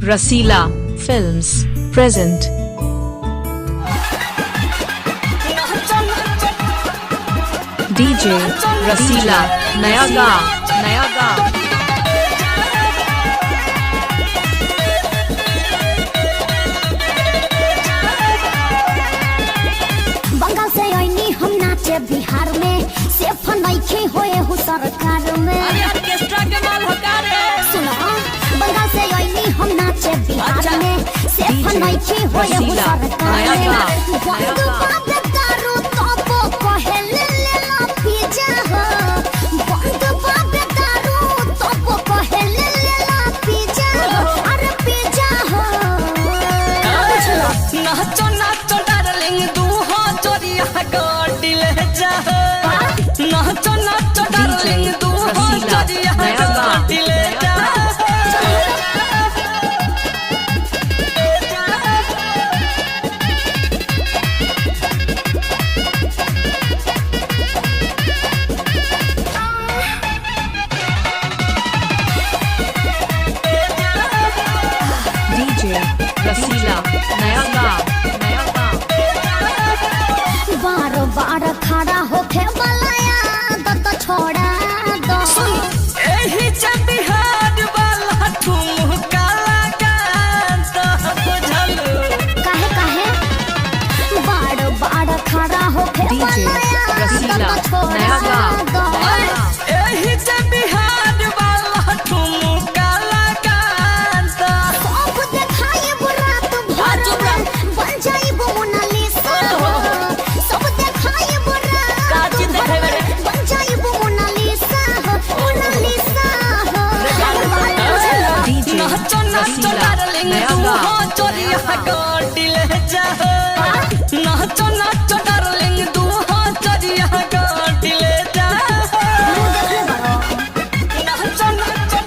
Rasila Films present DJ Rasila नया गाँव बंगाल से आईनी हम नाचे बिहार में सिर्फ नइखे होए हु सरकार में ऑर्केस्ट्रा के माल हकारे सुनो बंगाल से आईनी हम नाचे बिहार में सिर्फ नइखे होए हु सरकार में बंद बात करू तो कहले लेला पिज्जा हो बंद बात करू तो कहले लेला पिज्जा हो अरे पिज्जा हो नाचो नाचो डार्लिंग दू हो चोरिया गाड़ी ले जा नाचो नाचो डार्लिंग दू हो चोरिया गाड़ी ले जा DJ Rasila नया गाँव बार बार खड़ा होके बलाया तो छोड़ा दो एही च बिहार वाला ठुमका लगा तो बुझलू काहे काहे बार बार खड़ा होके DJ बलाया Rasila तो छोड़ा नया दो एही च बिहार वाला ठुमका लगा तो सब देखाई रात भर में बन जाई मोनालिसा सब देखाई काची रात देखाई भर में बन जाई मोनालिसा मोनालिसा DJ नाचो नाचो Rasila डार्लिंग नया तू हो गाँव चोरिया गाड़ी ले जा नाचो नाचो डार्लिंग तू हो चोरिया गाड़ी ले जा नाचो नाचो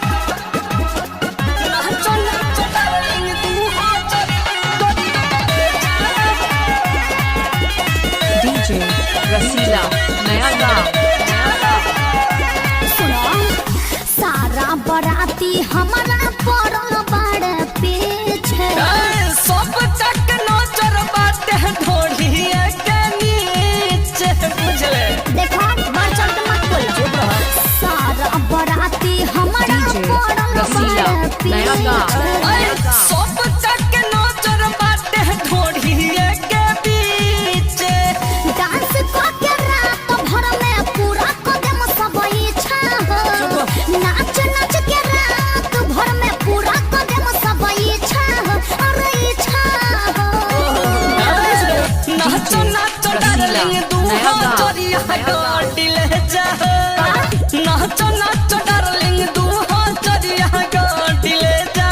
नाचो नाचो डार्लिंग तू हो DJ Rasila नया गाँव सुनो सारा बराती हमारा पड़ल बड़ पीछे सब तक नजर बाटे ढोलिया के नीचे बुझले देखो बार चल के मत बोलो सारा बराती हमारा DJ पड़ल Rasila बड़ नया गाँव पीछे सब तक नजर बाटे ढोलिया के पीछे डांस करके रात भर में पूरा कदम सब इच्छा हो नाच नाच के रात भर में पूरा कदम सब इच्छा हो अरे इच्छा हो नाचो नाचो डार्लिंग तू हो चोरिया गाड़ी ले जा नाचो नाचो डार्लिंग तू हो चोरिया गाड़ी ले जा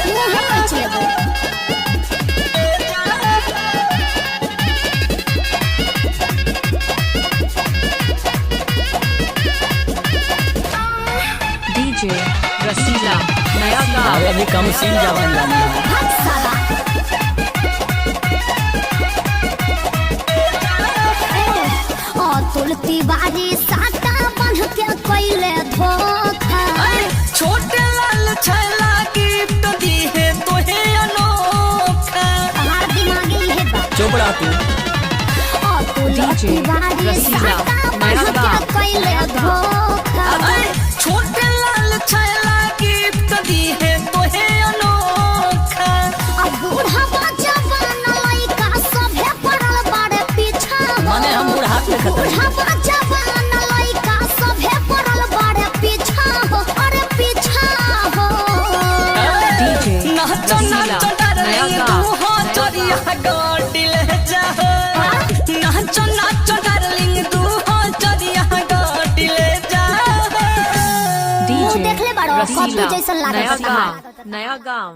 मुंह पीछ लेबो DJ Rasila नया गाँव अभी कम सीन जवान जाना है हट साला अतुल तिवारी साटा बन के कैले धोखा छोटे लाल छैला गिफ्ट दी है तोहे अनोखा हमार दिमागी है बा चुप रहा तू अतुल DJ तिवारी Rasila साटा बन नया के गाँव कैले धोखा छोटे लाल छैला गिफ्ट दी है तोहे अनोखा अब बूढ़ा जवान लइका सभे पड़ल बाड़े पीछा माने हम बुढ़ात में खतर बूढ़ा जवान लइका सभे पड़ल बाड़े पीछा हो अरे पीछा हो DJ नाचो Rasila नाचो नया डार्लिंग तू गाँव हो चोरिया गाड़ी ले जा नाचो नाचो डार्लिंग तू हो चोरिया गाड़ी ले जा DJ देख ले बाड़ो, कॉपी Rasila जैसन लागत नया बा। गाँव